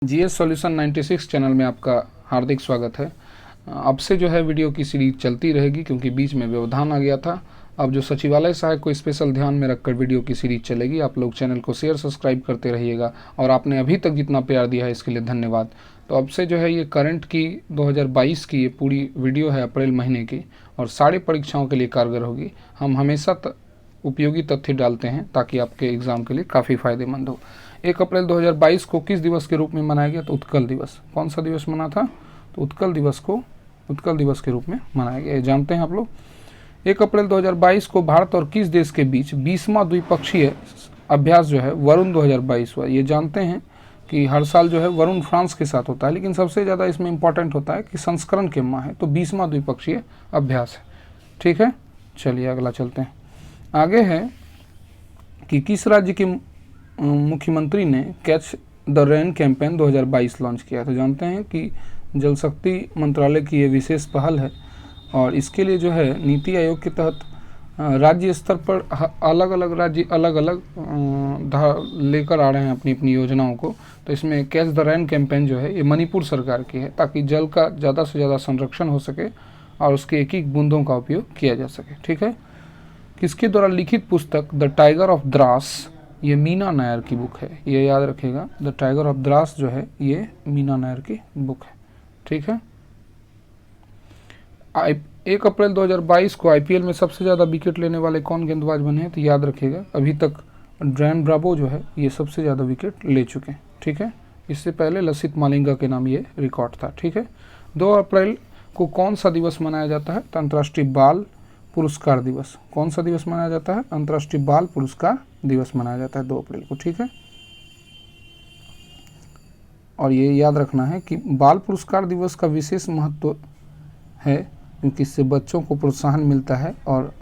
GS solution 96 channel में आपका हार्दिक स्वागत है। अब से जो है वीडियो की सीरीज चलती रहेगी क्योंकि बीच में व्यवधान आ गया था। अब जो सचिवालय सहायक को स्पेशल ध्यान में रखकर वीडियो की सीरीज चलेगी। आप लोग चैनल को शेयर सब्सक्राइब करते रहिएगा और आपने अभी तक जितना प्यार दिया है इसके लिए धन्यवाद। तो अब से जो है ये करंट की 2022 की ये पूरी वीडियो है अप्रैल महीने की और सारी परीक्षाओं के लिए कारगर होगी। हम हमेशा उपयोगी तथ्य डालते हैं ताकि आपके एग्ज़ाम के लिए काफ़ी फ़ायदेमंद हो। 1 अप्रैल 2022 को किस दिवस के रूप में मनाया गया? तो उत्कल दिवस। कौन सा दिवस मना था? तो उत्कल दिवस को उत्कल दिवस के रूप में मनाया गया, ये जानते हैं आप लोग। 1 अप्रैल 2022 को भारत और किस देश के बीच 20वां द्विपक्षीय अभ्यास जो है वरुण 2022 हुआ? ये जानते हैं कि हर साल जो है वरुण फ्रांस के साथ होता है, लेकिन सबसे ज़्यादा इसमें इंपॉर्टेंट होता है कि संस्करण के माह है, तो 20वां द्विपक्षीय अभ्यास है। ठीक है, चलिए अगला चलते हैं। आगे है कि किस राज्य के मुख्यमंत्री ने catch the rain campaign 2022 launch किया? तो जानते हैं कि जल शक्ति मंत्रालय की ये विशेष पहल है और इसके लिए जो है नीति आयोग के तहत राज्य स्तर पर अलग अलग राज्य अलग अलग लेकर आ रहे हैं अपनी अपनी योजनाओं को। तो इसमें कैच द रेन कैंपेन जो है ये मणिपुर सरकार की है ताकि जल का ज़्यादा से ज़्यादा संरक्षण हो सके और उसके एक एक बूंदों का उपयोग किया जा सके। ठीक है, किसके द्वारा लिखित पुस्तक द टाइगर ऑफ द्रास? ये मीना नायर की बुक है, ये याद रखेगा। द टाइगर ऑफ द्रास जो है ये मीना नायर की बुक है। ठीक है, 1 अप्रैल 2022 को आईपीएल में सबसे ज़्यादा विकेट लेने वाले कौन गेंदबाज बने हैं? तो याद रखेगा अभी तक ड्रेन ब्रावो जो है ये सबसे ज़्यादा विकेट ले चुके हैं। ठीक है, इससे पहले लसित मालिंगा के नाम ये रिकॉर्ड था। ठीक है, 2 अप्रैल को कौन सा दिवस मनाया जाता है? तो अंतर्राष्ट्रीय बाल पुरस्कार दिवस। कौन सा दिवस मनाया जाता है? अंतर्राष्ट्रीय बाल पुरस्कार दिवस मनाया जाता है 2 अप्रैल को। ठीक है, और ये याद रखना है कि बाल पुरस्कार दिवस का विशेष महत्व है क्योंकि इससे बच्चों को प्रोत्साहन मिलता है और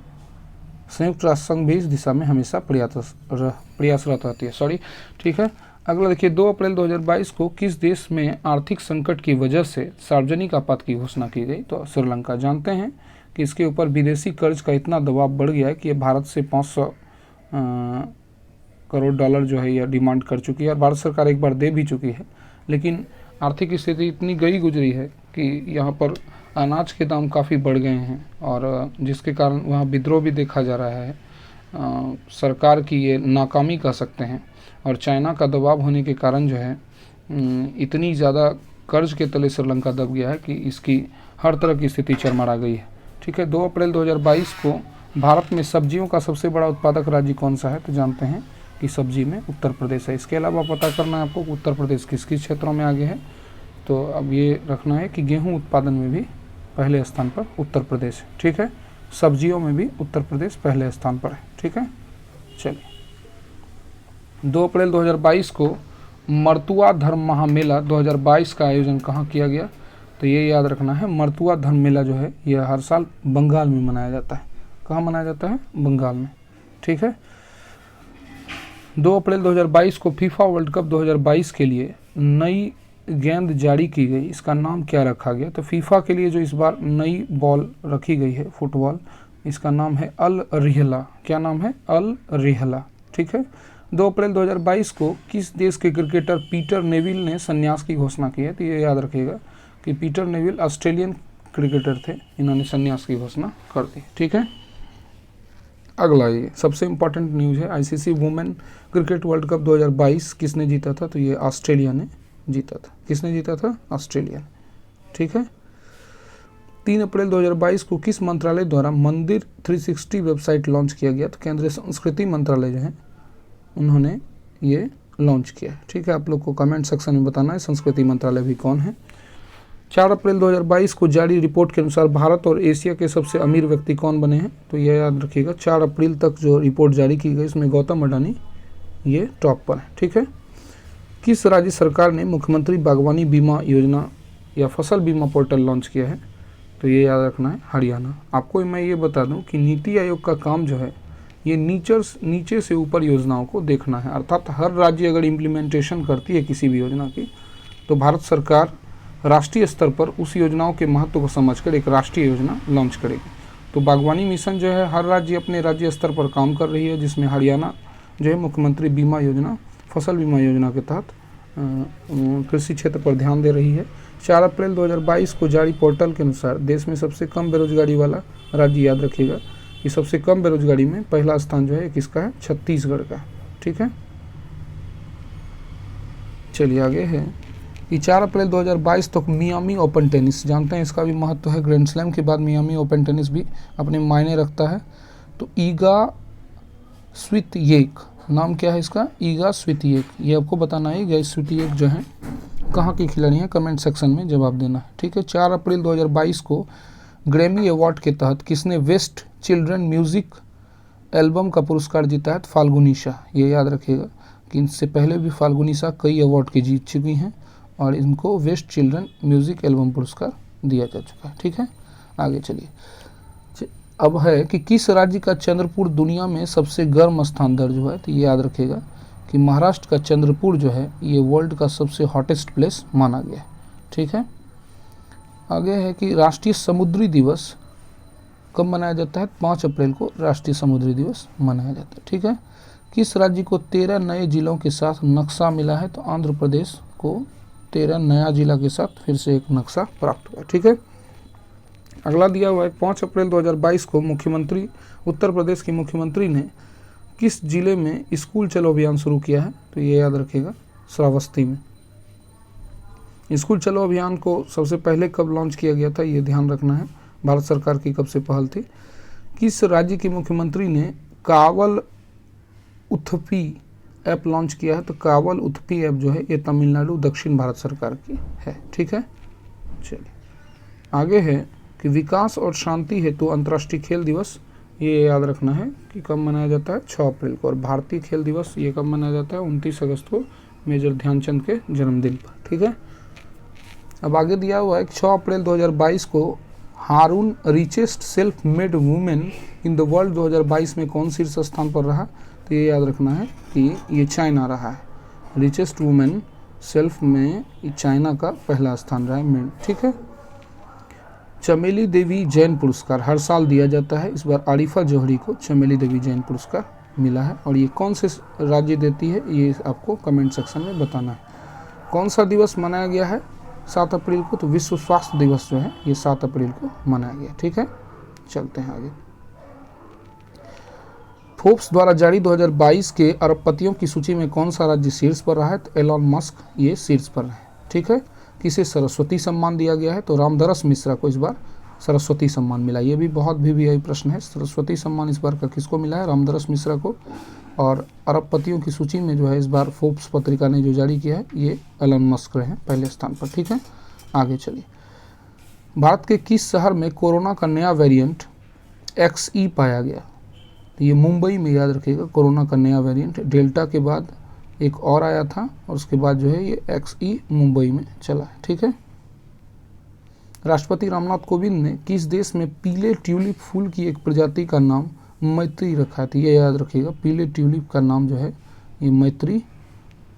संयुक्त राष्ट्र संघ भी इस दिशा में हमेशा प्रयासरत रहती है। ठीक है, अगला देखिए, 2 अप्रैल 2022 को किस देश में आर्थिक संकट की वजह से सार्वजनिक आपात की घोषणा की गई? तो श्रीलंका। जानते हैं कि इसके ऊपर विदेशी कर्ज का इतना दबाव बढ़ गया है कि ये भारत से 500 करोड़ डॉलर जो है यह डिमांड कर चुकी है और भारत सरकार एक बार दे भी चुकी है, लेकिन आर्थिक स्थिति इतनी गई गुजरी है कि यहाँ पर अनाज के दाम काफ़ी बढ़ गए हैं और जिसके कारण वहाँ विद्रोह भी देखा जा रहा है। सरकार की ये नाकामी कह सकते हैं और चाइना का दबाव होने के कारण जो है इतनी ज़्यादा कर्ज के तले श्रीलंका दब गया है कि इसकी हर तरह की स्थिति चरमरा गई है। ठीक है, 2 अप्रैल 2022 को भारत में सब्जियों का सबसे बड़ा उत्पादक राज्य कौन सा है? तो जानते हैं कि सब्जी में उत्तर प्रदेश है। इसके अलावा पता करना है आपको कि उत्तर प्रदेश किस किस क्षेत्रों में आगे है। तो अब ये रखना है कि गेहूं उत्पादन में भी पहले स्थान पर उत्तर प्रदेश है। ठीक है, सब्जियों में भी उत्तर प्रदेश पहले स्थान पर है। ठीक है, चलिए 2 अप्रैल 2022 को मरतुआ धर्म महामेला 2022 का आयोजन कहाँ किया गया? तो ये याद रखना है, मरतुआ धर्म मेला जो है यह हर साल बंगाल में मनाया जाता है। कहाँ मनाया जाता है? बंगाल में। ठीक है, 2 अप्रैल 2022 को फीफा वर्ल्ड कप 2022 के लिए नई गेंद जारी की गई, इसका नाम क्या रखा गया? तो फीफा के लिए जो इस बार नई बॉल रखी गई है फुटबॉल, इसका नाम है अल रिहला। क्या नाम है? अल रिहला। ठीक है, 2 अप्रैल 2022 को किस देश के क्रिकेटर पीटर नेविल ने संन्यास की घोषणा की है? तो ये याद रखिएगा कि पीटर नेविल ऑस्ट्रेलियन क्रिकेटर थे, इन्होंने संन्यास की घोषणा कर दी। ठीक है, अगला ये सबसे इम्पोर्टेंट न्यूज़ है, ICC women cricket world cup 2022 किसने जीता था? तो ये ऑस्ट्रेलिया ने जीता था। किसने जीता था? ऑस्ट्रेलिया। ठीक है, 3 अप्रैल 2022 को किस मंत्रालय द्वारा मंदिर 360 वेबसाइट लॉन्च किया गया? तो केंद्रीय संस्कृति मंत्रालय जो है उन्होंने ये लॉन्च किया है। ठीक है, आप लोग को कमेंट सेक्शन में बताना है संस्कृति मंत्रालय भी कौन है। 4 अप्रैल 2022 को जारी रिपोर्ट के अनुसार भारत और एशिया के सबसे अमीर व्यक्ति कौन बने हैं? तो यह याद रखिएगा, 4 अप्रैल तक जो रिपोर्ट जारी की गई इसमें गौतम अडानी ये टॉप पर है। ठीक है, किस राज्य सरकार ने मुख्यमंत्री बागवानी बीमा योजना या फसल बीमा पोर्टल लॉन्च किया है? तो ये याद रखना है, हरियाणा। आपको मैं ये बता दूं कि नीति आयोग का काम जो है ये नीचे से ऊपर योजनाओं को देखना है, अर्थात हर राज्य अगर इम्प्लीमेंटेशन करती है किसी भी योजना की तो भारत सरकार राष्ट्रीय स्तर पर उस योजनाओं के महत्व को समझकर एक राष्ट्रीय योजना लॉन्च करेगी। तो बागवानी मिशन जो है हर राज्य अपने राज्य स्तर पर काम कर रही है, जिसमें हरियाणा जो है मुख्यमंत्री बीमा योजना फसल बीमा योजना के तहत कृषि क्षेत्र पर ध्यान दे रही है। 4 अप्रैल 2022 को जारी पोर्टल के अनुसार देश में सबसे कम बेरोजगारी वाला राज्य, याद रखिएगा कि सबसे कम बेरोजगारी में पहला स्थान जो है किसका है, छत्तीसगढ़ का। ठीक है, चलिए आगे है कि 4 अप्रैल 2022 तक मियामी ओपन टेनिस, जानते हैं इसका भी महत्व है, ग्रैंड स्लैम के बाद मियामी ओपन टेनिस भी अपने मायने रखता है। तो ईगा स्वितयेक, नाम क्या है इसका, ईगा स्वितयेक, ये आपको बताना है। ईगा स्वितयेक जो है कहाँ की खिलाड़ी हैं, कमेंट सेक्शन में जवाब देना है। ठीक है, 4 अप्रैल 2022 को ग्रैमी अवार्ड के तहत किसने बेस्ट चिल्ड्रन म्यूजिक एल्बम का पुरस्कार जीता है, फाल्गुनीशा। ये याद रखिएगा कि इनसे पहले भी फाल्गुनीशा कई अवार्ड की जीत चुकी हैं और इनको बेस्ट चिल्ड्रन म्यूजिक एल्बम पुरस्कार दिया जा चुका है। ठीक है, आगे चलिए। अब है कि किस राज्य का चंद्रपुर दुनिया में सबसे गर्म स्थान दर्ज हुआ है, तो ये याद रखिएगा कि महाराष्ट्र का चंद्रपुर जो है ये वर्ल्ड का सबसे हॉटेस्ट प्लेस माना गया है। ठीक है, आगे है कि राष्ट्रीय समुद्री दिवस कब मनाया जाता है, 5 अप्रैल को राष्ट्रीय समुद्री दिवस मनाया जाता है। ठीक है, किस राज्य को 13 नए जिलों के साथ नक्शा मिला है, तो आंध्र प्रदेश को 13 नया जिला के साथ फिर से एक नक्शा प्राप्त हुआ। ठीक है, अगला दिया हुआ है 5 अप्रैल 2022 को मुख्यमंत्री, उत्तर प्रदेश की मुख्यमंत्री ने किस जिले में स्कूल चलो अभियान शुरू किया है, तो ये याद रखिएगा श्रावस्ती में। स्कूल चलो अभियान को सबसे पहले कब लॉन्च किया गया था, ये ध्यान रखना है, भारत सरकार की कब से पहल थी। किस राज्य की मुख्यमंत्री ने कावल उथपी ऐप लॉन्च किया है, तो कावल उथपी ऐप जो है ये तमिलनाडु दक्षिण भारत सरकार की है। ठीक है, चलिए आगे है कि विकास और शांति हेतु अंतर्राष्ट्रीय खेल दिवस, ये याद रखना है कि कब मनाया जाता है, 6 अप्रैल को। और भारतीय खेल दिवस ये कब मनाया जाता है, 29 अगस्त को, मेजर ध्यानचंद के जन्मदिन पर। ठीक है, अब आगे दिया हुआ है कि 6 अप्रैल 2022 को Hurun richest self made women in the world 2022 में कौन शीर्ष स्थान पर रहा, तो ये याद रखना है कि ये चाइना रहा है। रिचेस्ट वुमेन सेल्फ में चाइना का पहला स्थान रहा है। ठीक है, चमेली देवी जैन पुरस्कार हर साल दिया जाता है, इस बार आरिफा जौहरी को चमेली देवी जैन पुरस्कार मिला है। और ये कौन से राज्य देती है, ये आपको कमेंट सेक्शन में बताना है। कौन सा दिवस मनाया गया है 7 अप्रैल को, तो विश्व स्वास्थ्य दिवस जो है ये 7 अप्रैल को मनाया गया। ठीक है, चलते हैं आगे। फोर्ब्स द्वारा जारी 2022 के अरबपतियों की सूची में कौन सा राज्य शीर्ष पर रहा है, तो एलॉन मस्क ये शीर्ष पर है। ठीक है, किसे सरस्वती सम्मान दिया गया है, तो रामदरस मिश्रा को इस बार सरस्वती सम्मान मिला। ये भी बहुत भी प्रश्न है, सरस्वती सम्मान इस बार का किसको मिला है, रामदरस मिश्रा को। और अरबपतियों की सूची में जो है इस बार फोर्ब्स पत्रिका ने जो जारी किया है ये एलन मस्क रहे पहले स्थान पर। ठीक है, आगे चलिए। भारत के किस शहर में कोरोना का नया वेरिएंट XE पाया गया, तो ये मुंबई में, याद रखिएगा। कोरोना का नया वेरिएंट डेल्टा के बाद एक और आया था और उसके बाद जो है ये XE मुंबई में चला है। ठीक है, राष्ट्रपति रामनाथ कोविंद ने किस देश में पीले ट्यूलिप फूल की एक प्रजाति का नाम मैत्री रखा है, तो ये याद रखिएगा, पीले ट्यूलिप का नाम जो है ये मैत्री,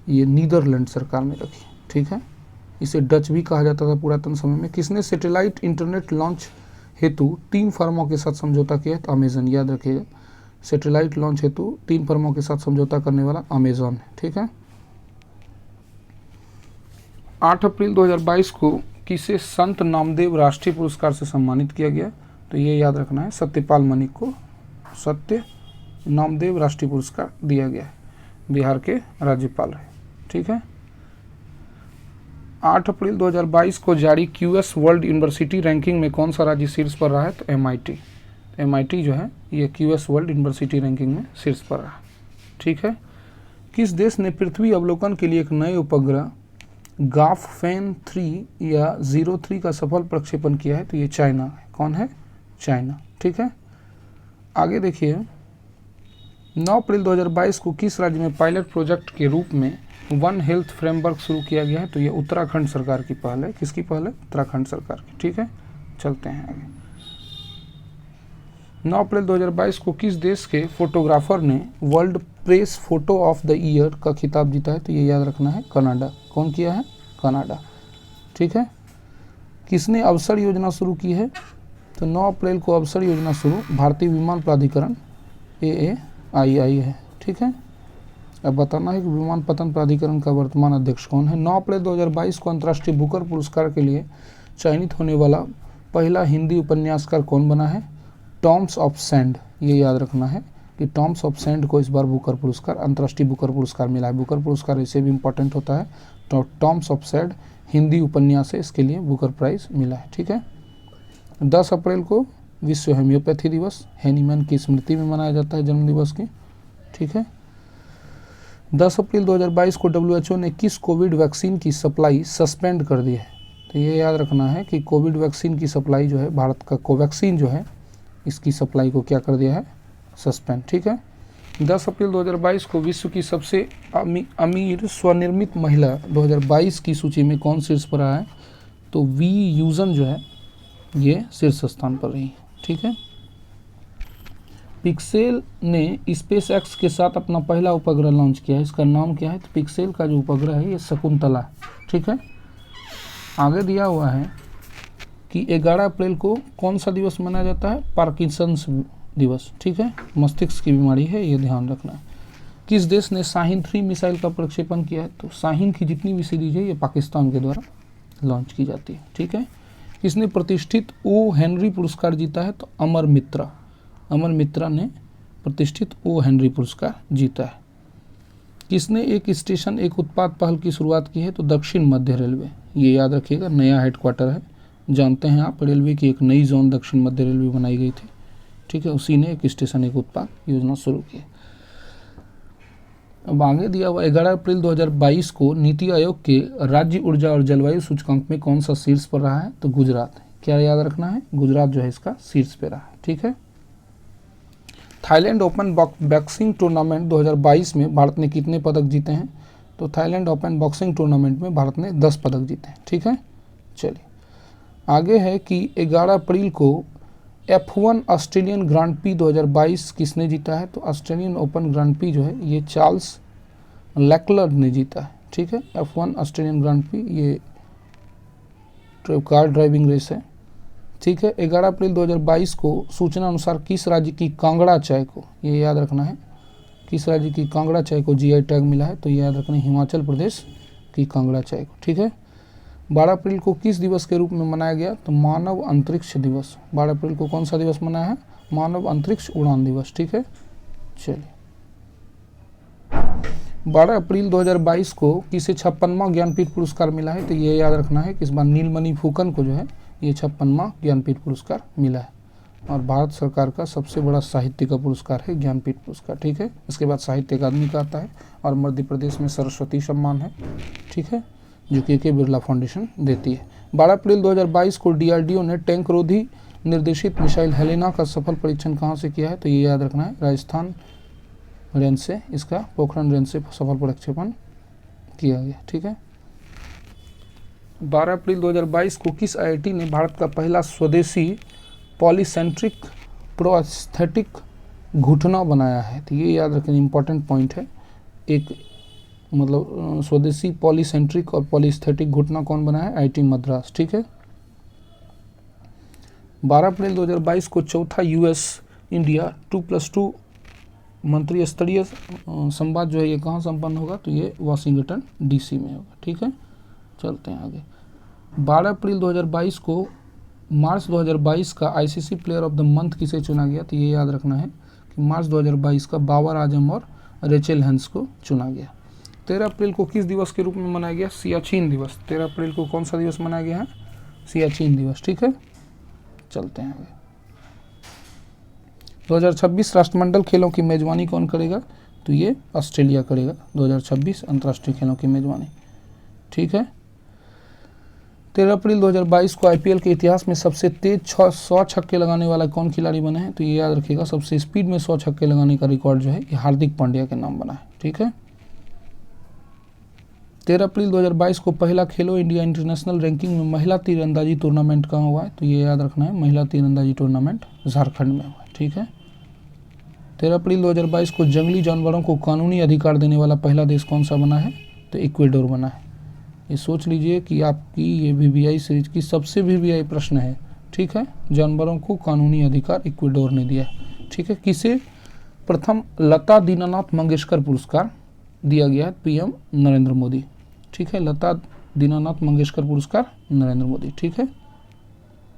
ये नीदरलैंड सरकार ने रखी। ठीक है, इसे डच भी कहा जाता था पुरातन समय में। किसने सैटेलाइट इंटरनेट लॉन्च हेतु 3 फर्मों के साथ समझौता किया है, तो अमेजन, याद रखिएगा। सैटेलाइट लॉन्च हेतु 3 फर्मों के साथ समझौता करने वाला अमेजॉन है। ठीक है, 8 अप्रैल 2022 को किसे संत नामदेव राष्ट्रीय पुरस्कार से सम्मानित किया गया, तो ये याद रखना है, सत्यपाल मलिक को सत्य नामदेव राष्ट्रीय पुरस्कार दिया गया है, बिहार के राज्यपाल रहे। ठीक है, 8 अप्रैल 2022 को जारी QS वर्ल्ड यूनिवर्सिटी रैंकिंग में कौन सा राज्य शीर्ष पर रहा है, तो MIT जो है ये QS वर्ल्ड यूनिवर्सिटी रैंकिंग में शीर्ष पर रहा। ठीक है, किस देश ने पृथ्वी अवलोकन के लिए एक नए उपग्रह गाफफैन 3 या 03 का सफल प्रक्षेपण किया है, तो ये चाइना है। कौन है, चाइना। ठीक है, आगे देखिए। 9 अप्रैल 2022 को किस राज्य में पायलट प्रोजेक्ट के रूप में वन हेल्थ फ्रेमवर्क शुरू किया गया है, तो ये उत्तराखंड सरकार की पहल है। किसकी पहल है, उत्तराखंड सरकार की। ठीक है, चलते हैं आगे। 9 अप्रैल 2022 को किस देश के फोटोग्राफर ने world press photo of the year का खिताब जीता है, तो ये याद रखना है, कनाडा। कौन किया है, कनाडा। ठीक है, किसने अवसर योजना शुरू की है, तो 9 अप्रैल को अवसर योजना शुरू भारतीय विमान प्राधिकरण AAII है। ठीक है, अब बताना है कि विमानपत्तन प्राधिकरण का वर्तमान अध्यक्ष कौन है। 9 अप्रैल 2022 को अंतर्राष्ट्रीय बुकर पुरस्कार के लिए चयनित होने वाला पहला हिंदी उपन्यासकार कौन बना है? Tom's of sand. ये याद रखना है कि टॉम्स ऑफ सैंड को इस बार बुकर पुरस्कार, अंतर्राष्ट्रीय बुकर पुरस्कार मिला है। बुकर पुरस्कार ऐसे भी इंपॉर्टेंट होता है, तो टॉम्स ऑफ सैंड हिंदी उपन्यास है, इसके लिए बुकर प्राइज मिला है। ठीक है। 10 अप्रैल को विश्व होम्योपैथी दिवस, हैनीमैन की स्मृति में मनाया जाता है जन्म दिवस की। ठीक है। 10 अप्रैल 2022 को WHO ने किस कोविड वैक्सीन की सप्लाई सस्पेंड कर दी है? तो ये याद रखना है कि कोविड वैक्सीन की सप्लाई जो है, भारत का कोवैक्सीन जो है, इसकी सप्लाई को क्या कर दिया है? सस्पेंड। ठीक है। 10 अप्रैल 2022 को विश्व की सबसे अमीर स्वनिर्मित महिला 2022 की सूची में कौन शीर्ष पर आया है? तो वी यूजन जो है ये शीर्ष स्थान पर रही है। ठीक है। पिक्सेल ने स्पेस एक्स के साथ अपना पहला उपग्रह लॉन्च किया है, इसका नाम क्या है? तो पिक्सेल का जो उपग्रह है ये शकुंतला। ठीक है। आगे दिया हुआ है कि 11 अप्रैल को कौन सा दिवस मनाया जाता है? पार्किंसंस दिवस। ठीक है। मस्तिष्क की बीमारी है, ये ध्यान रखना है। किस देश ने शाहीन 3 मिसाइल का प्रक्षेपण किया है? तो शाहीन की जितनी भी सीरीज है ये पाकिस्तान के द्वारा लॉन्च की जाती है। ठीक है। किसने प्रतिष्ठित ओ हेनरी पुरस्कार जीता है? तो अमर मित्रा ने प्रतिष्ठित ओ हेनरी पुरस्कार जीता है। किसने एक स्टेशन एक उत्पाद पहल की शुरुआत की है? तो दक्षिण मध्य रेलवे। ये याद रखिएगा, नया हेडक्वार्टर है। जानते हैं आप, रेलवे की एक नई जोन दक्षिण मध्य रेलवे बनाई गई थी। ठीक है। उसी ने एक स्टेशन एक उत्पाद योजना शुरू की। अब आगे दिया हुआ 11 अप्रैल 2022 को नीति आयोग के राज्य ऊर्जा और जलवायु सूचकांक में कौन सा शीर्ष पर रहा है? तो गुजरात। क्या याद रखना है? गुजरात जो है इसका शीर्ष पे रहा है। ठीक है। थाईलैंड ओपन बॉक्सिंग टूर्नामेंट 2022 में भारत ने कितने पदक जीते हैं? तो थाईलैंड ओपन बॉक्सिंग टूर्नामेंट में भारत ने 10 पदक जीते हैं। ठीक है। चलिए आगे है कि 11 अप्रैल को F1 ऑस्ट्रेलियन ग्रांड पी 2022 किसने जीता है? तो ऑस्ट्रेलियन ओपन ग्रांड पी जो है ये चार्ल्स लेक्लर ने जीता है। ठीक है। F1 ऑस्ट्रेलियन ग्रांड पी ये कार ड्राइविंग रेस है। ठीक है। 11 अप्रैल 2022 को सूचना अनुसार किस राज्य की कांगड़ा चाय को, ये याद रखना है, किस राज्य की कांगड़ा चाय को GI टैग मिला है? तो ये याद रखना है, हिमाचल प्रदेश की कांगड़ा चाय को। ठीक है। 12 अप्रैल को किस दिवस के रूप में मनाया गया? तो मानव अंतरिक्ष दिवस। 12 अप्रैल को कौन सा दिवस मनाया है? मानव अंतरिक्ष उड़ान दिवस। ठीक है। चलिए 12 अप्रैल 2022 को किसे 56वां ज्ञानपीठ पुरस्कार मिला है? तो ये याद रखना है कि इस बार नीलमणि फुकन को जो है ये 56वां ज्ञानपीठ पुरस्कार मिला है, और भारत सरकार का सबसे बड़ा साहित्य का पुरस्कार है ज्ञानपीठ पुरस्कार। ठीक है। इसके बाद साहित्य अकादमी का आता है, और मध्य प्रदेश में सरस्वती सम्मान है। ठीक है, जो के बिरला फाउंडेशन देती है। 12 अप्रैल 2022 को DRDO ने टैंक रोधी निर्देशित मिसाइल हेलेना का सफल परीक्षण कहाँ से किया है? तो ये याद रखना है, राजस्थान रेंज से, इसका पोखरण रेंज से सफल प्रक्षेपण किया गया। ठीक है। 12 अप्रैल 2022 को किस IIT ने भारत का पहला स्वदेशी पॉलीसेंट्रिक प्रोस्थेटिक घुटना बनाया है? तो ये याद रखें, इंपॉर्टेंट पॉइंट है। एक मतलब स्वदेशी पॉलीसेंट्रिक और पॉलीस्थेटिक घुटना कौन बनाया है? IIT मद्रास। ठीक है। 12 अप्रैल 2022 को चौथा US इंडिया 2+2 मंत्री स्तरीय संवाद जो है ये कहाँ संपन्न होगा? तो ये वाशिंगटन DC में होगा। ठीक है। चलते हैं आगे। 12 अप्रैल 2022 को मार्च 2022 का ICC player of the month किसे चुना गया? तो ये याद रखना है कि मार्च 2022 का बाबर आजम और रेचल हेंस को चुना गया। 13 अप्रैल को किस दिवस के रूप में मनाया गया? सियाचिन दिवस। 13 अप्रैल को कौन सा दिवस मनाया गया है? सियाचिन दिवस। ठीक है। चलते हैं आगे। 2026 राष्ट्रमंडल खेलों की मेजबानी कौन करेगा? तो ये ऑस्ट्रेलिया करेगा 2026 अंतर्राष्ट्रीय खेलों की मेजबानी। ठीक है। 13 अप्रैल 2022 को IPL के इतिहास में सबसे तेज 100 छक्के लगाने वाला कौन खिलाड़ी बने हैं? तो ये याद रखिएगा, सबसे स्पीड में 100 छक्के लगाने का रिकॉर्ड जो है ये हार्दिक पांड्या के नाम बना है। ठीक है। 13 अप्रैल 2022 को पहला खेलो इंडिया इंटरनेशनल रैंकिंग में महिला तीरंदाजी टूर्नामेंट कहाँ हुआ है? तो ये याद रखना है, महिला तीरंदाजी टूर्नामेंट झारखंड में हुआ है। ठीक है। 13 अप्रैल 2022 को जंगली जानवरों को कानूनी अधिकार देने वाला पहला देश कौन सा बना है? तो इक्वेडोर बना है। ये सोच लीजिए कि आपकी ये VVI सीरीज की सबसे VVI प्रश्न है। ठीक है। जानवरों को कानूनी अधिकार इक्वेडोर ने दिया है। ठीक है। किसे प्रथम लता दीनानाथ मंगेशकर पुरस्कार दिया गया है? पीएम नरेंद्र मोदी। ठीक है, लता दीनानाथ मंगेशकर पुरस्कार नरेंद्र मोदी। ठीक है,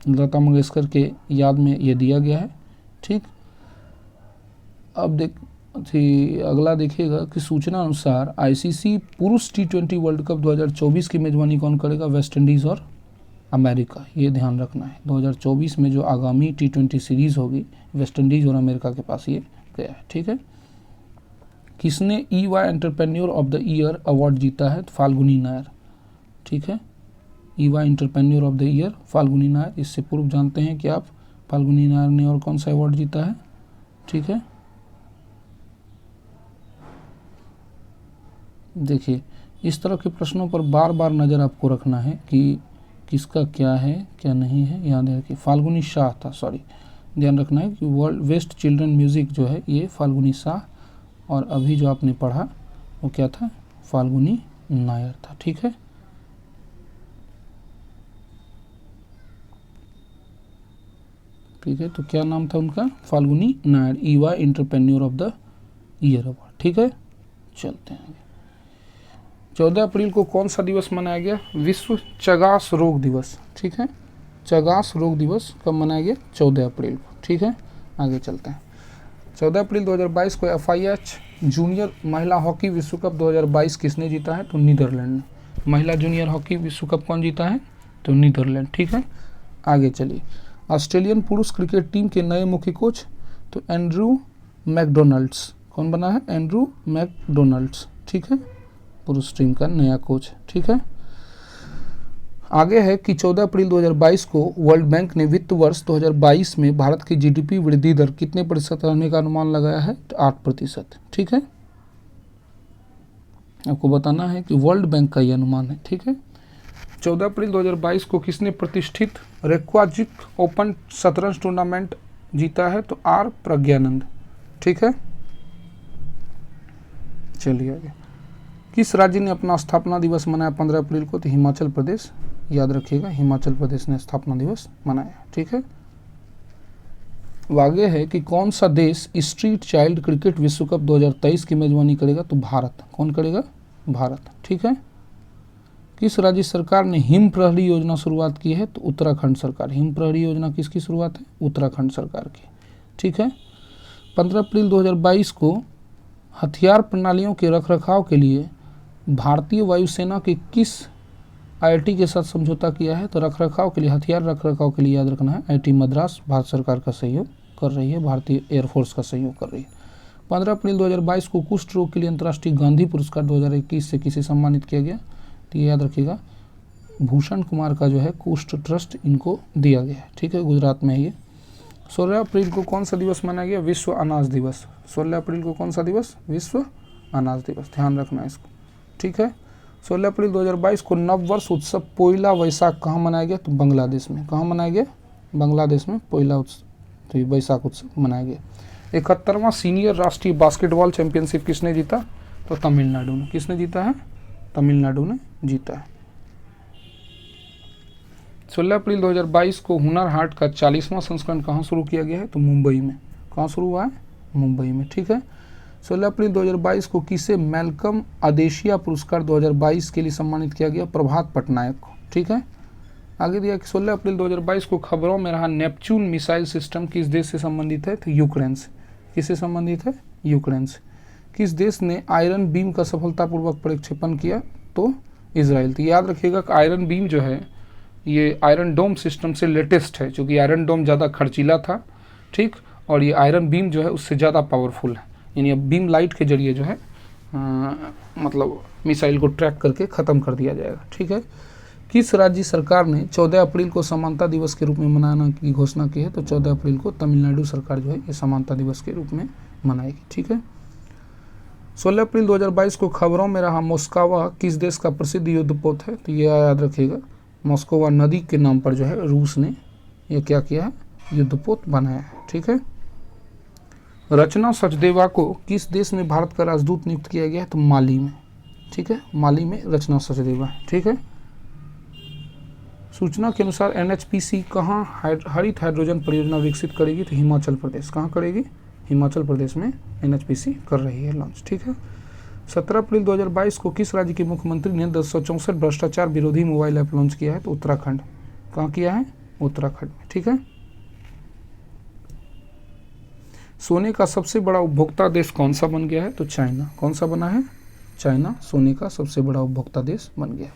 लता मंगेशकर के याद में ये दिया गया है। ठीक, अब अगला देखिएगा कि सूचना अनुसार आईसीसी पुरुष T20 वर्ल्ड कप 2024 की मेजबानी कौन करेगा? वेस्ट इंडीज़ और अमेरिका, ये ध्यान रखना है। 2024 में जो आगामी T20 सीरीज़ होगी वेस्ट इंडीज़ और अमेरिका के पास ये गया है। ठीक है, किसने EY entrepreneur of the year award जीता है? फाल्गुनी नायर। ठीक है, EY entrepreneur of the year Falguni Nair. इससे पूर्व जानते हैं कि आप फाल्गुनी नायर ने और कौन सा अवार्ड जीता है? ठीक है, देखिए इस तरह के प्रश्नों पर बार बार नज़र आपको रखना है कि किसका क्या है क्या नहीं है। याद रखिए फाल्गुनी शाह था, सॉरी, ध्यान रखना है कि वर्ल्ड बेस्ट चिल्ड्रन म्यूज़िक जो है ये फाल्गुनी शाह, और अभी जो आपने पढ़ा वो क्या था? फाल्गुनी नायर था। ठीक है, ठीक है, तो क्या नाम था उनका? Falguni Nair, EY entrepreneur of the year award. ठीक है, चलते हैं। 14 अप्रैल को कौन सा दिवस मनाया गया? विश्व चगास रोग दिवस। ठीक है, चगास रोग दिवस कब मनाया गया? 14 अप्रैल को। ठीक है, आगे चलते हैं। 14 अप्रैल 2022 को FIH जूनियर महिला हॉकी विश्व कप 2022 किसने जीता है? तो नीदरलैंड ने। महिला जूनियर हॉकी विश्व कप कौन जीता है? तो नीदरलैंड। ठीक है, आगे चलिए। ऑस्ट्रेलियन पुरुष क्रिकेट टीम के नए मुख्य कोच? तो एंड्रू मैकडोनाल्ड्स। कौन बना है? Andrew McDonald's. ठीक है, पुरुष टीम का नया कोच। ठीक है, आगे है कि 14 अप्रैल 2022 को वर्ल्ड बैंक ने वित्त वर्ष 2022 में भारत की GDP वृद्धि दर कितने प्रतिशत रहने का अनुमान लगाया है? तो 8%। ठीक है, आपको बताना है कि वर्ल्ड बैंक का ये अनुमान है। ठीक है, 14 अप्रैल 2022 को किसने प्रतिष्ठित रेक्वाजिक ओपन शतरंज टूर्नामेंट जीता है? तो R प्रज्ञानंद। ठीक है, चलिए आगे। किस राज्य ने अपना स्थापना दिवस मनाया 15 अप्रैल को? तो हिमाचल प्रदेश। याद रखिएगा, हिमाचल प्रदेश ने स्थापना दिवस मनाया। ठीक है, आगे है कि कौन सा देश स्ट्रीट चाइल्ड क्रिकेट विश्व कप 2023 की मेजबानी करेगा? तो भारत। कौन करेगा? भारत। ठीक है, किस राज्य सरकार ने हिम प्रहरी योजना शुरुआत की है? तो उत्तराखंड सरकार। हिम प्रहरी योजना किसकी शुरुआत है? उत्तराखंड सरकार की। ठीक है, 15 अप्रैल 2022 को हथियार प्रणालियों के रखरखाव के लिए भारतीय वायुसेना के किस IIT के साथ समझौता किया है? तो रखरखाव के लिए, हथियार रखरखाव के लिए याद रखना है IIT मद्रास भारत सरकार का सहयोग कर रही है, भारतीय एयरफोर्स का सहयोग कर रही है। 15 अप्रैल 2022 को कुष्ठ रोग के लिए अंतर्राष्ट्रीय गांधी पुरस्कार 2021 से किसे सम्मानित किया गया? तो ये याद रखिएगा, भूषण कुमार का जो है कुष्ठ ट्रस्ट इनको दिया गया है। ठीक है, गुजरात में है ये। 16 अप्रैल को कौन सा दिवस मनाया गया? विश्व अनाज दिवस। 16 अप्रैल को कौन सा दिवस? विश्व अनाज दिवस, ध्यान रखना है इसको। ठीक है, 16 अप्रैल 2022 को नव वर्ष उत्सव पोइला वैशाख कहाँ मनाया गया? तो बांग्लादेश में। कहाँ मनाया गया? बांग्लादेश में पोइला उत्सव, तो ये वैशाख उत्सव मनाया गया। 71वां सीनियर राष्ट्रीय बास्केटबॉल चैंपियनशिप किसने जीता? तो तमिलनाडु ने। किसने जीता है? तमिलनाडु ने जीता है। 16 अप्रैल 2022 को हुनर हाट का 40वां संस्करण कहाँ शुरू किया गया है? तो मुंबई में। कहाँ शुरू हुआ है? मुंबई में। ठीक है, 16 अप्रैल 2022 को किसे मैल्कम अदेशिया पुरस्कार 2022 के लिए सम्मानित किया गया? प्रभात पटनायक को। ठीक है, आगे दिया कि 16 अप्रैल 2022 को खबरों में रहा नेपच्यून मिसाइल सिस्टम किस देश से संबंधित है? तो यूक्रेन से। किससे संबंधित है? यूक्रेन से। किस देश ने आयरन बीम का सफलतापूर्वक प्रक्षेपण किया? तो इजराइल। तो याद रखिएगा कि आयरन बीम जो है ये आयरन डोम सिस्टम से लेटेस्ट है, क्योंकि आयरन डोम ज़्यादा खर्चीला था। ठीक, और ये आयरन बीम जो है उससे ज़्यादा पावरफुल है, यानी अब बीम लाइट के जरिए जो है मतलब मिसाइल को ट्रैक करके ख़त्म कर दिया जाएगा। ठीक है, किस राज्य सरकार ने 14 अप्रैल को समानता दिवस के रूप में मनाने की घोषणा की है? तो 14 अप्रैल को तमिलनाडु सरकार जो है ये समानता दिवस के रूप में मनाएगी। ठीक है, 16 अप्रैल 2022 को खबरों में रहा मोस्कवा किस देश का प्रसिद्ध युद्धपोत है? तो ये याद रखिएगा, मोस्कोवा नदी के नाम पर जो है रूस ने ये क्या किया है? युद्धपोत बनाया है। ठीक है, रचना सचदेवा को किस देश में भारत का राजदूत नियुक्त किया गया है? तो माली में। ठीक है, माली में रचना सचदेवा है। ठीक है, सूचना के अनुसार NHPC कहाँ हरित हाइड्रोजन परियोजना विकसित करेगी? तो हिमाचल प्रदेश। कहाँ करेगी? हिमाचल प्रदेश में NHPC कर रही है लॉन्च। ठीक है, 17 अप्रैल 2022 को किस राज्य के मुख्यमंत्री ने 1064 भ्रष्टाचार विरोधी मोबाइल ऐप लॉन्च किया है? तो उत्तराखंड। कहाँ किया है? उत्तराखंड में। ठीक है। सोने का सबसे बड़ा उपभोक्ता देश कौन सा बन गया है? तो चाइना। कौन सा बना है? चाइना सोने का सबसे बड़ा उपभोक्ता देश बन गया।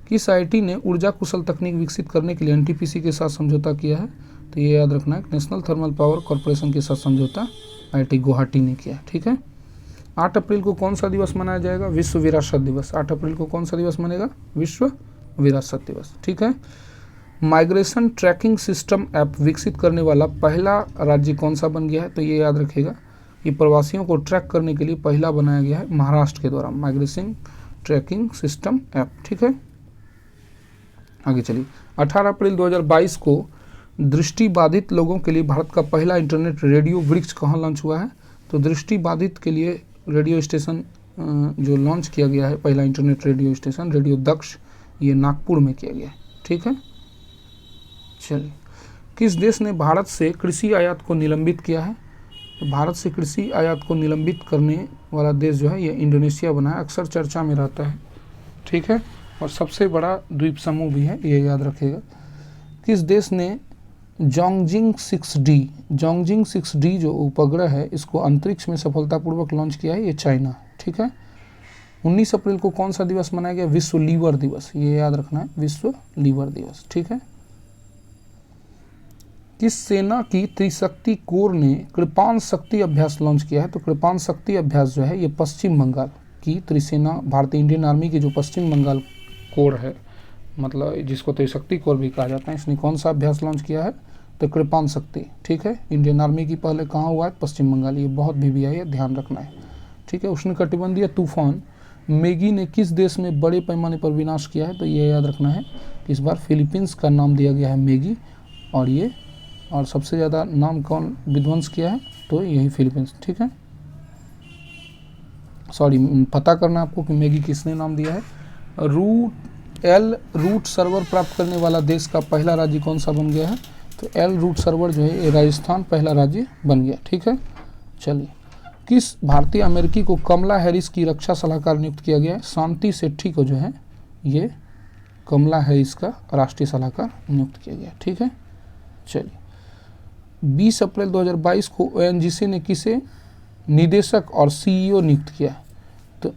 किस आईआईटी ने ऊर्जा कुशल तकनीक विकसित करने के लिए एनटीपीसी के साथ समझौता किया है? तो ये याद रखना है, नेशनल थर्मल पावर कॉरपोरेशन के साथ समझौता आईआईटी गुवाहाटी ने किया। ठीक है। 8 अप्रैल को कौन सा दिवस मनाया जाएगा? विश्व विरासत दिवस। 8 अप्रैल को कौन सा दिवस मनेगा? विश्व विरासत दिवस। ठीक है। माइग्रेशन ट्रैकिंग सिस्टम ऐप विकसित करने वाला पहला राज्य कौन सा बन गया है? तो ये याद रखेगा, ये प्रवासियों को ट्रैक करने के लिए पहला बनाया गया है महाराष्ट्र के द्वारा, माइग्रेशन ट्रैकिंग सिस्टम ऐप। ठीक है। आगे चलिए। 18 अप्रैल 2022 को दृष्टिबाधित लोगों के लिए भारत का पहला इंटरनेट रेडियो वृक्ष कहाँ लॉन्च हुआ है? तो दृष्टिबाधित के लिए रेडियो स्टेशन जो लॉन्च किया गया है, पहला इंटरनेट रेडियो स्टेशन रेडियो दक्ष, ये नागपुर में किया गया है। ठीक है। चलिए, किस देश ने भारत से कृषि आयात को निलंबित किया है? तो भारत से कृषि आयात को निलंबित करने वाला देश जो है ये इंडोनेशिया बना है, अक्सर चर्चा में रहता है। ठीक है। और सबसे बड़ा द्वीप समूह भी है, ये याद रखेगा। किस देश ने जोंगजिंग 6D जो उपग्रह है इसको अंतरिक्ष में सफलतापूर्वक लॉन्च किया है? ये चाइना। ठीक है। 19 अप्रैल को कौन सा दिवस मनाया गया? विश्व लीवर दिवस। ये याद रखना है, विश्व लीवर दिवस। ठीक है। किस सेना की त्रिशक्ति कोर ने कृपान शक्ति अभ्यास लॉन्च किया है? तो कृपान शक्ति अभ्यास जो है ये पश्चिम बंगाल की त्रिसेना, भारतीय इंडियन आर्मी की जो पश्चिम बंगाल कोर है, मतलब जिसको त्रिशक्ति कोर भी कहा जाता है, इसने कौन सा अभ्यास लॉन्च किया है? तो कृपान शक्ति। ठीक है। इंडियन आर्मी की पहले कहाँ हुआ है? पश्चिम बंगाल। ये बहुत VVI है, ध्यान रखना है। ठीक है। उष्णकटिबंधीय तूफान मैगी ने किस देश में बड़े पैमाने पर विनाश किया है? तो ये याद रखना है कि इस बार फिलीपींस का नाम दिया गया है मैगी, और सबसे ज़्यादा नाम कौन विध्वंस किया है? तो यही फिलीपींस। ठीक है। सॉरी, पता करना आपको कि मैगी किसने नाम दिया है। रूट सर्वर प्राप्त करने वाला देश का पहला राज्य कौन सा बन गया है? तो रूट सर्वर जो है ये राजस्थान पहला राज्य बन गया। ठीक है। चलिए, किस भारतीय अमेरिकी को कमला हैरिस की रक्षा सलाहकार नियुक्त किया गया है? शांति सेठी को जो है ये कमला हैरिस का राष्ट्रीय सलाहकार नियुक्त किया गया। ठीक है। चलिए, 20 अप्रैल 2022 को ONGC ने किसे निदेशक और CEO नियुक्त किया? तो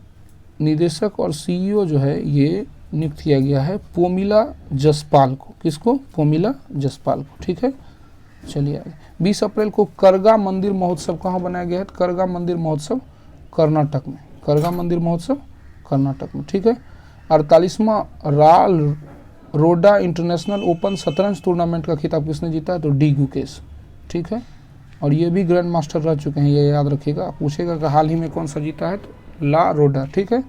निदेशक और CEO जो है ये नियुक्त किया गया है पोमिला जसपाल को। किसको? पोमिला जसपाल को। ठीक है। चलिए आगे। 20 अप्रैल को करगा मंदिर महोत्सव कहाँ बनाया गया है? करगा मंदिर महोत्सव कर्नाटक में। करगा मंदिर महोत्सव कर्नाटक में। ठीक है। 48वां राल रोडा इंटरनेशनल ओपन शतरंज टूर्नामेंट का खिताब किसने जीता है? तो डी गुकेश। ठीक है। और ये भी ग्रैंड मास्टर रह चुके हैं, ये याद रखिएगा। पूछेगा कि हाल ही में कौन सा जीता है? तो ला रोडा। ठीक है।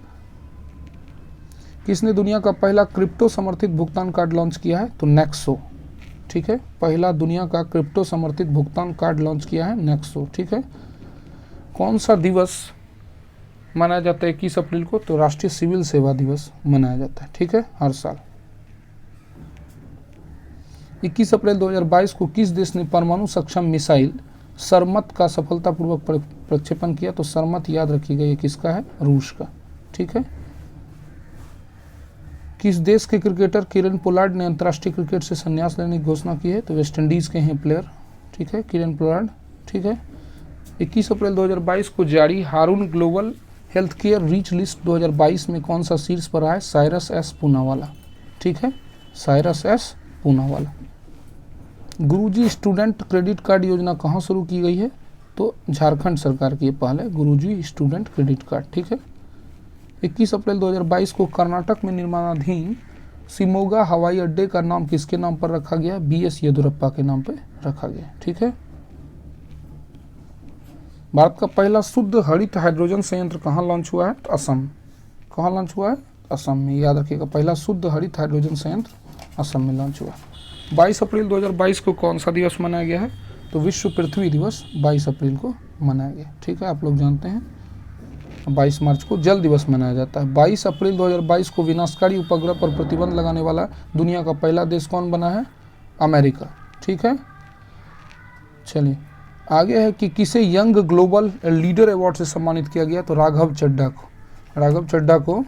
किसने दुनिया का पहला क्रिप्टो समर्थित भुगतान कार्ड लॉन्च किया है? तो नेक्सो। ठीक है। पहला दुनिया का क्रिप्टो समर्थित भुगतान कार्ड लॉन्च किया है नेक्सो। ठीक है। कौन सा दिवस मनाया जाता है 21 अप्रैल को? तो राष्ट्रीय सिविल सेवा दिवस मनाया जाता है। ठीक है, हर साल। 21 अप्रैल 2022 को किस देश ने परमाणु सक्षम मिसाइल सरमत का सफलतापूर्वक प्रक्षेपण किया? तो सरमत याद रखिएगा ये किसका है? रूस का। ठीक है। किस देश के क्रिकेटर किरण पोलार्ड ने अंतर्राष्ट्रीय क्रिकेट से संन्यास लेने की घोषणा की है? तो वेस्ट इंडीज के हैं प्लेयर। ठीक है, किरण पोलार्ड। ठीक है। 21 अप्रैल 2022 को जारी Hurun global health care rich list 2022 में कौन सा शीर्ष पर आया? साइरस एस पूनावाला। ठीक है, Cyrus S Poonawalla. Guruji student credit card योजना कहाँ शुरू की गई है? तो झारखंड सरकार की पहल है गुरुजी स्टूडेंट क्रेडिट कार्ड। ठीक है। 21 अप्रैल 2022 को कर्नाटक में निर्माणाधीन शिमोगा हवाई अड्डे का नाम किसके नाम पर रखा गया? BS येदुरप्पा के नाम पर रखा गया। ठीक है। भारत का पहला शुद्ध हरित हाइड्रोजन संयंत्र कहाँ लॉन्च हुआ है? तो असम। कहाँ लॉन्च हुआ है? असम में। याद रखिएगा, पहला शुद्ध हरित हाइड्रोजन संयंत्र असम में लॉन्च हुआ। 22 अप्रैल 2022 को कौन सा दिवस मनाया गया है? तो विश्व पृथ्वी दिवस 22 अप्रैल को मनाया गया। ठीक है, आप लोग जानते हैं 22 मार्च को जल दिवस मनाया जाता है। 22 अप्रैल 2022 को विनाशकारी उपग्रह पर प्रतिबंध लगाने वाला दुनिया का पहला देश कौन बना है? अमेरिका। ठीक है। चलिए आगे है कि किसे यंग ग्लोबल लीडर अवार्ड से सम्मानित किया गया? तो राघव चड्ढा को। राघव चड्ढा को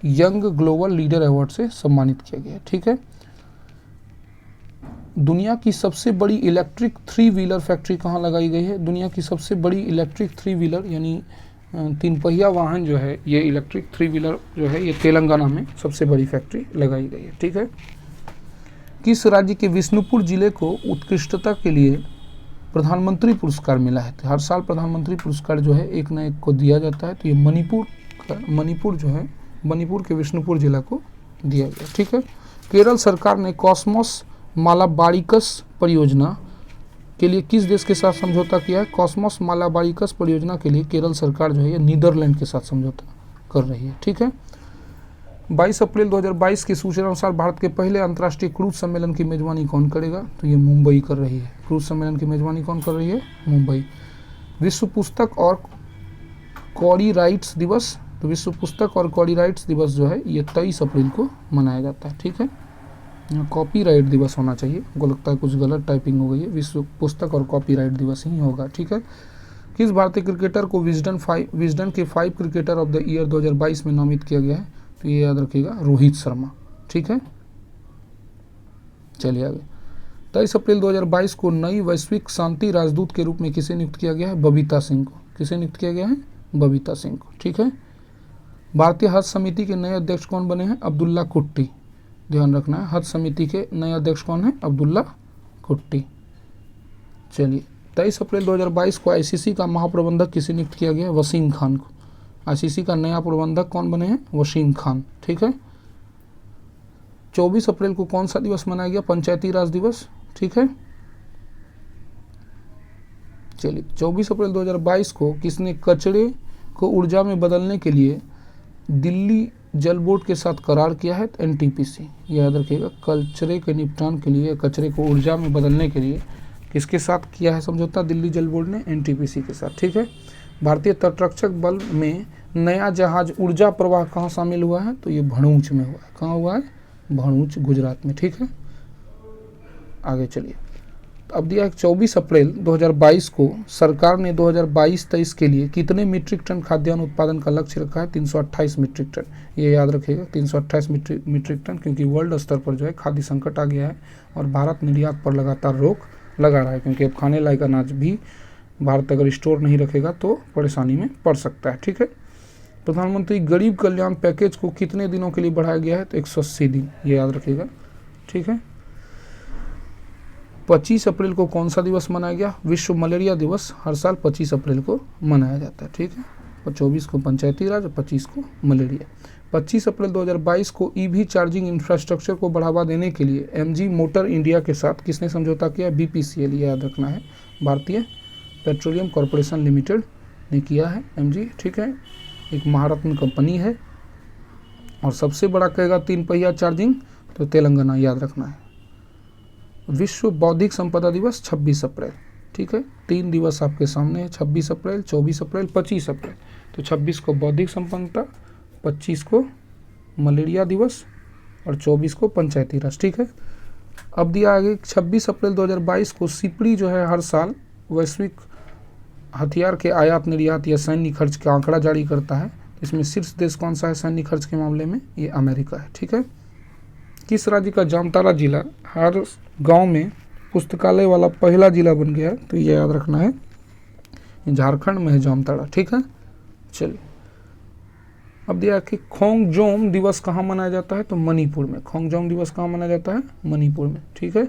यंग ग्लोबल लीडर अवार्ड से सम्मानित किया गया। ठीक है। दुनिया की सबसे बड़ी इलेक्ट्रिक 3 व्हीलर फैक्ट्री कहाँ लगाई गई है? दुनिया की सबसे बड़ी इलेक्ट्रिक 3 व्हीलर यानी 3 पहिया वाहन जो है, ये इलेक्ट्रिक 3 व्हीलर जो है, ये तेलंगाना में सबसे बड़ी फैक्ट्री लगाई गई है। ठीक है। किस राज्य के विष्णुपुर जिले को उत्कृष्टता के लिए प्रधानमंत्री पुरस्कार मिला है? तो हर साल प्रधानमंत्री पुरस्कार जो है एक न एक को दिया जाता है, तो ये मणिपुर जो है, मणिपुर के विष्णुपुर जिला को दिया गया। ठीक है। केरल सरकार ने कॉस्मोस मालाबारिकस परियोजना के लिए किस देश के साथ समझौता किया है? कॉस्मोस मालाबारिकस परियोजना के लिए केरल सरकार जो है ये नीदरलैंड के साथ समझौता कर रही है। ठीक है। 22 अप्रैल 2022 की सूचना अनुसार भारत के पहले अंतर्राष्ट्रीय क्रूज सम्मेलन की मेजबानी कौन करेगा? तो ये मुंबई कर रही है। क्रूज सम्मेलन की मेजबानी कौन कर रही है? मुंबई। विश्व पुस्तक और कॉरी राइट्स दिवस, तो विश्व पुस्तक और कॉरी राइट्स दिवस जो है ये 23 अप्रैल को मनाया जाता है। ठीक है। कॉपीराइट दिवस होना चाहिए, को लगता है कुछ गलत टाइपिंग हो गई है, विश्व पुस्तक और कॉपीराइट दिवस ही होगा। ठीक है। किस भारतीय क्रिकेटर को विजडन के 5 क्रिकेटर ऑफ द ईयर 2022 में नामित किया गया है? तो ये याद रखिएगा, रोहित शर्मा। ठीक है। चलिए आगे। 23 अप्रैल 2022 को नई वैश्विक शांति राजदूत के रूप में किसे नियुक्त किया गया है? बबीता सिंह को। किसे नियुक्त किया गया है? बबीता सिंह को। ठीक है। भारतीय हज समिति के नए अध्यक्ष कौन बने हैं? अब्दुल्ला कुट्टी। ध्यान रखना है, हज समिति के नए अध्यक्ष कौन है? अब्दुल्ला कुट्टी। चलिए 23 अप्रैल 2022 को आईसीसी का महाप्रबंधक किसे नियुक्त किया गया है? वसीम खान को। आईसीसी का नया प्रबंधक कौन बने हैं? वसीम खान। ठीक है। 24 अप्रैल को कौन सा दिवस मनाया गया? पंचायती राज दिवस। ठीक है। चलिए 24 अप्रैल 2022 को किसने कचरे को ऊर्जा में बदलने के लिए दिल्ली जल बोर्ड के साथ करार किया है? एनटीपीसी। याद रखिएगा, कचरे के निपटान के लिए, कचरे को ऊर्जा में बदलने के लिए किसके साथ किया है समझौता? दिल्ली जल बोर्ड ने एनटीपीसी के साथ। ठीक है। भारतीय तटरक्षक बल में नया जहाज ऊर्जा प्रवाह कहाँ शामिल हुआ है? तो ये भड़ूच में हुआ है। कहाँ हुआ है? भड़ूच, गुजरात में। ठीक है। आगे चलिए। अब दिया है 24 अप्रैल 2022 को सरकार ने 2022-23 के लिए कितने मीट्रिक टन खाद्यान्न उत्पादन का लक्ष्य रखा है? 328 मीट्रिक टन। ये याद रखिएगा, 328 मीट्रिक टन, क्योंकि वर्ल्ड स्तर पर जो है खाद्य संकट आ गया है और भारत निर्यात पर लगातार रोक लगा रहा है, क्योंकि अब खाने लायक अनाज भी भारत अगर स्टोर नहीं रखेगा तो परेशानी में पड़ सकता है। ठीक है। प्रधानमंत्री गरीब कल्याण पैकेज को कितने दिनों के लिए बढ़ाया गया है? तो 180 दिन। ये याद रखिएगा। ठीक है। 25 अप्रैल को कौन सा दिवस मनाया गया? विश्व मलेरिया दिवस हर साल 25 अप्रैल को मनाया जाता है। ठीक है। और 24 को पंचायती राज और 25 को मलेरिया। 25 अप्रैल 2022 को ईवी चार्जिंग इंफ्रास्ट्रक्चर को बढ़ावा देने के लिए एमजी मोटर इंडिया के साथ किसने समझौता किया? बीपीसीएल। याद रखना है, भारतीय पेट्रोलियम कॉरपोरेशन लिमिटेड ने किया है एमजी। ठीक है। एक महारत्न कंपनी है और सबसे बड़ा कहेगा 3 पहिया चार्जिंग तो तेलंगाना। याद रखना है। विश्व बौद्धिक संपदा दिवस 26 अप्रैल। ठीक है। 3 दिवस आपके सामने है, 26 अप्रैल, 24 अप्रैल, 25 अप्रैल। तो 26 को बौद्धिक संपदा, 25 को मलेरिया दिवस और 24 को पंचायती राज। ठीक है। अब दिया आगे 26 अप्रैल 2022 को सिपड़ी जो है हर साल वैश्विक हथियार के आयात निर्यात या सैन्य खर्च का आंकड़ा जारी करता है। इसमें शीर्ष देश कौन सा है सैन्य खर्च के मामले में? ये अमेरिका है। ठीक है। किस राज्य का जामताड़ा जिला हर गांव में पुस्तकालय वाला पहला जिला बन गया है? तो ये याद रखना है, झारखंड में है जामताड़ा। ठीक है। चलिए अब दिया कि खोंगजोम दिवस कहाँ मनाया जाता है? तो मणिपुर में। खोंगजोम दिवस कहाँ मनाया जाता है? मणिपुर में। ठीक है।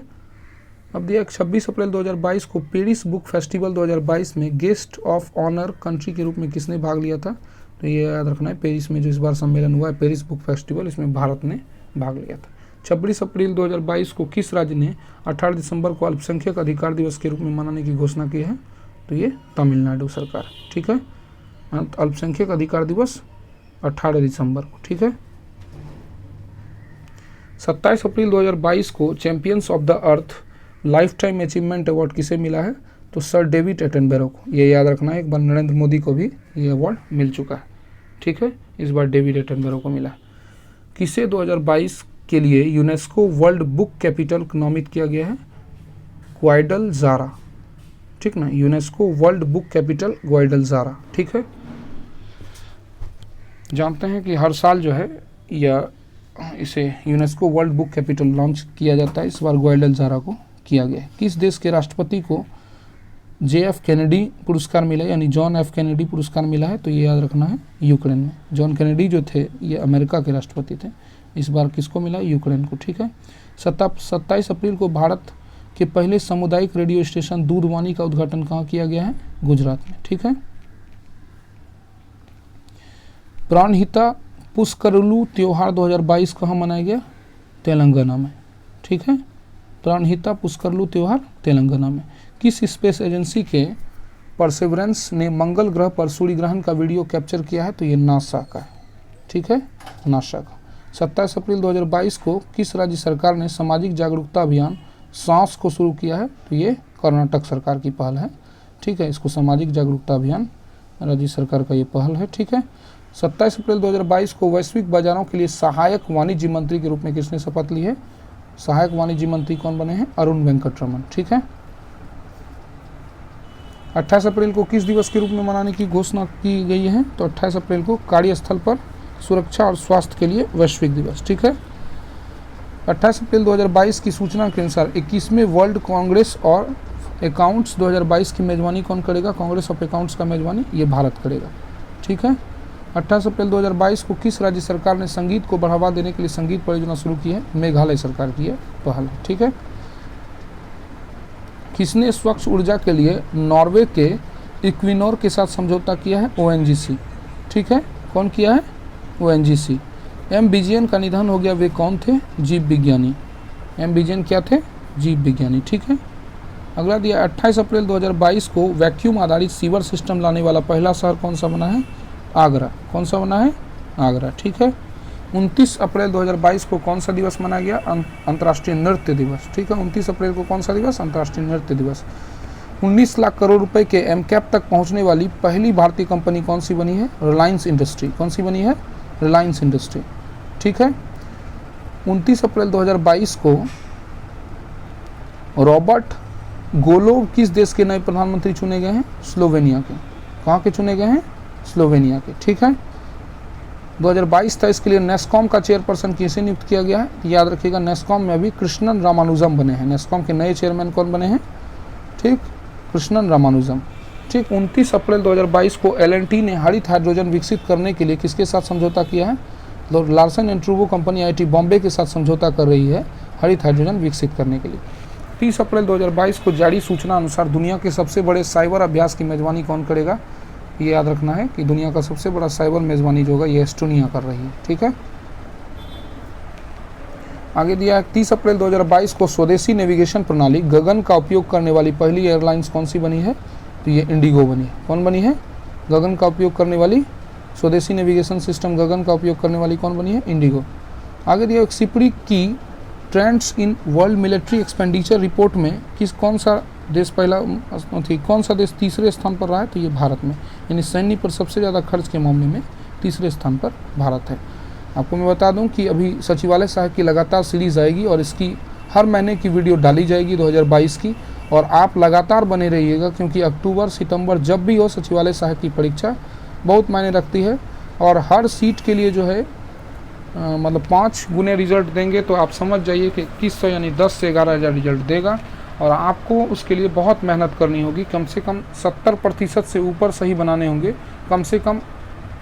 अब दिया 26 अप्रैल 2022 को पेरिस बुक फेस्टिवल 2022 में गेस्ट ऑफ ऑनर कंट्री के रूप में किसने भाग लिया था? तो ये याद रखना है, पेरिस में जो इस बार सम्मेलन हुआ है पेरिस बुक फेस्टिवल, इसमें भारत ने भाग लिया था। 26 अप्रैल 2022 को किस राज्य ने 18 दिसंबर को अल्पसंख्यक अधिकार दिवस के रूप में मनाने की घोषणा की है? तो ये तमिलनाडु सरकार। ठीक है। अल्पसंख्यक अधिकार दिवस 18 दिसंबर को। ठीक है। 27 अप्रैल 2022 को champions of the earth life time achievement award किसे मिला है? तो सर डेविड एटनबरो को। ये याद रखना है, एक बार नरेंद्र मोदी को भी ये अवार्ड मिल चुका है। ठीक है। इस बार डेविड एटनबरो को मिला है। किसे 2022 के लिए यूनेस्को वर्ल्ड बुक कैपिटल नामित किया गया है? ग्वाइडलजारा। ठीक ना, यूनेस्को वर्ल्ड बुक कैपिटल ग्वाइडलजारा। ठीक है। जानते हैं कि हर साल जो है यह इसे UNESCO world book capital launch किया जाता है। इस बार ग्वाडलजारा को किया गया है। किस देश के राष्ट्रपति को JF कैनेडी पुरस्कार मिला, यानी जॉन F कैनेडी पुरस्कार मिला है? तो ये याद रखना है, यूक्रेन में। जॉन कैनेडी जो थे ये अमेरिका के राष्ट्रपति थे। इस बार किसको मिला? यूक्रेन को। ठीक है। 27 अप्रैल को भारत के पहले सामुदायिक रेडियो स्टेशन दूधवाणी का उद्घाटन कहाँ किया गया है? गुजरात में। ठीक है। प्राणहिता पुष्करलू त्यौहार 2022 कहाँ मनाया गया? तेलंगाना में। ठीक है। प्राणहिता पुष्करलू त्यौहार तेलंगाना में। किस स्पेस एजेंसी के परसेवरेंस ने मंगल ग्रह पर सूर्य ग्रहण का वीडियो कैप्चर किया है? तो ये नासा का है। ठीक है, नासा का। 27 अप्रैल 2022 को किस राज्य सरकार ने सामाजिक जागरूकता अभियान सांस को शुरू किया है? तो ये कर्नाटक सरकार की पहल है। ठीक है, इसको सामाजिक जागरूकता अभियान राज्य सरकार का ये पहल है। ठीक है। 27 अप्रैल 2022 को वैश्विक बाजारों के लिए सहायक वाणिज्य मंत्री के रूप में किसने शपथ ली है? सहायक वाणिज्य मंत्री कौन बने हैं? अरुण वेंकटरमन। ठीक है। 28 अप्रैल को किस दिवस के रूप में मनाने की घोषणा की गई है? तो 28 अप्रैल को कार्यस्थल पर सुरक्षा और स्वास्थ्य के लिए वैश्विक दिवस। ठीक है। 28 अप्रैल 2022 की सूचना के अनुसार 21वें वर्ल्ड कांग्रेस और अकाउंट्स 2022 की मेजबानी कौन करेगा? कांग्रेस ऑफ अकाउंट्स का मेजबानी ये भारत करेगा। ठीक है। 28 अप्रैल 2022 को किस राज्य सरकार ने संगीत को बढ़ावा देने के लिए संगीत परियोजना शुरू की है? मेघालय सरकार की है पहल है। ठीक है। किसने स्वच्छ ऊर्जा के लिए नॉर्वे के इक्विनोर के साथ समझौता किया है? ONGC। ठीक है। कौन किया है? ONGC। M विजयन का निधन हो गया, वे कौन थे? जीव विज्ञानी। M विजयन क्या थे? जीव विज्ञानी। ठीक है। अगला दिया 28 अप्रैल 2022 को वैक्यूम आधारित सीवर सिस्टम लाने वाला पहला शहर कौन सा बना है? आगरा। कौन सा बना है? आगरा। ठीक है। 29 अप्रैल 2022 को कौन सा दिवस मनाया गया? अंतर्राष्ट्रीय नृत्य दिवस। ठीक है। 29 अप्रैल को कौन सा दिवस? अंतर्राष्ट्रीय नृत्य दिवस। 19 लाख करोड़ रुपए के MCAP तक पहुंचने वाली पहली भारतीय कंपनी कौन सी बनी है? रिलायंस इंडस्ट्री। कौन सी बनी है? रिलायंस इंडस्ट्री। ठीक है। 29 अप्रैल 2022 को रॉबर्ट गोलोव किस देश के नए प्रधानमंत्री चुने गए हैं? स्लोवेनिया के। कहाँ के चुने गए हैं? स्लोवेनिया के। ठीक है। 2022-23 के लिए नेस्कॉम का चेयरपर्सन किसे नियुक्त किया गया है? याद रखिएगा, नेस्कॉम में अभी कृष्णन रामानुजम बने हैं। नेस्कॉम के नए चेयरमैन कौन बने हैं? ठीक, कृष्णन रामानुजम। ठीक। 29 अप्रैल 2022 को L&T ने हरित हाइड्रोजन विकसित करने के लिए किसके साथ समझौता किया है? Larsen and Toubro company IIT Bombay के साथ समझौता कर रही है हरित हाइड्रोजन विकसित करने के लिए। 30 अप्रैल 2022 को जारी सूचना अनुसार दुनिया के सबसे बड़े साइबर अभ्यास की मेजबानी कौन करेगा? ये याद रखना है कि दुनिया का सबसे बड़ा साइबर मेजबानी जो होगा ये एस्टोनिया कर रही है। ठीक है। आगे दिया है 30 अप्रैल 2022 को स्वदेशी नेविगेशन प्रणाली गगन का उपयोग करने वाली पहली एयरलाइंस कौन सी बनी है? तो ये इंडिगो बनी है। कौन बनी है? गगन का उपयोग करने वाली स्वदेशी नेविगेशन सिस्टम गगन का उपयोग करने वाली कौन बनी है? इंडिगो। आगे दिया सिपरी की trends in world military expenditure report में कौन सा देश पहला थी, कौन सा देश तीसरे स्थान पर रहा है? तो ये भारत में, यानी सैन्य पर सबसे ज़्यादा खर्च के मामले में तीसरे स्थान पर भारत है। आपको मैं बता दूं कि अभी सचिवालय सहायक की लगातार सीरीज़ आएगी और इसकी हर महीने की वीडियो डाली जाएगी 2022 की, और आप लगातार बने रहिएगा क्योंकि अक्टूबर सितंबर जब भी हो सचिवालय सहायक की परीक्षा बहुत मायने रखती है और हर सीट के लिए जो है मतलब 5 गुने रिजल्ट देंगे। तो आप समझ जाइए कि 2100 यानी 10 से 11,000 रिजल्ट देगा और आपको उसके लिए बहुत मेहनत करनी होगी। कम से कम 70% से ऊपर सही बनाने होंगे कम से कम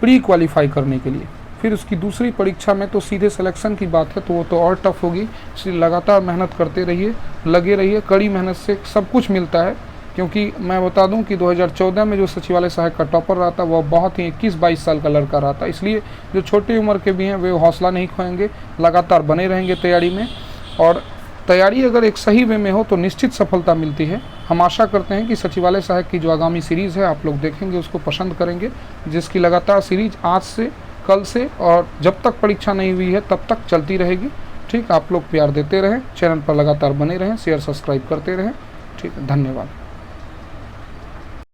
प्री क्वालिफाई करने के लिए। फिर उसकी दूसरी परीक्षा में तो सीधे सिलेक्शन की बात है, तो वो तो और टफ होगी। इसलिए लगातार मेहनत करते रहिए, लगे रहिए। कड़ी मेहनत से सब कुछ मिलता है। क्योंकि मैं बता दूं कि 2014 में जो सचिवालय सहायक का टॉपर रहा था वह बहुत ही 21-22 साल का लड़का रहा था। इसलिए जो छोटी उम्र के भी हैं वे हौसला नहीं खोएंगे, लगातार बने रहेंगे तैयारी में। और तैयारी अगर एक सही वे में हो तो निश्चित सफलता मिलती है। हम आशा करते हैं कि सचिवालय सहायक की जो आगामी सीरीज़ है आप लोग देखेंगे, उसको पसंद करेंगे, जिसकी लगातार सीरीज आज से, कल से और जब तक परीक्षा नहीं हुई है तब तक चलती रहेगी। ठीक, आप लोग प्यार देते रहें, चैनल पर लगातार बने रहें, शेयर सब्सक्राइब करते रहें। ठीक है, धन्यवाद।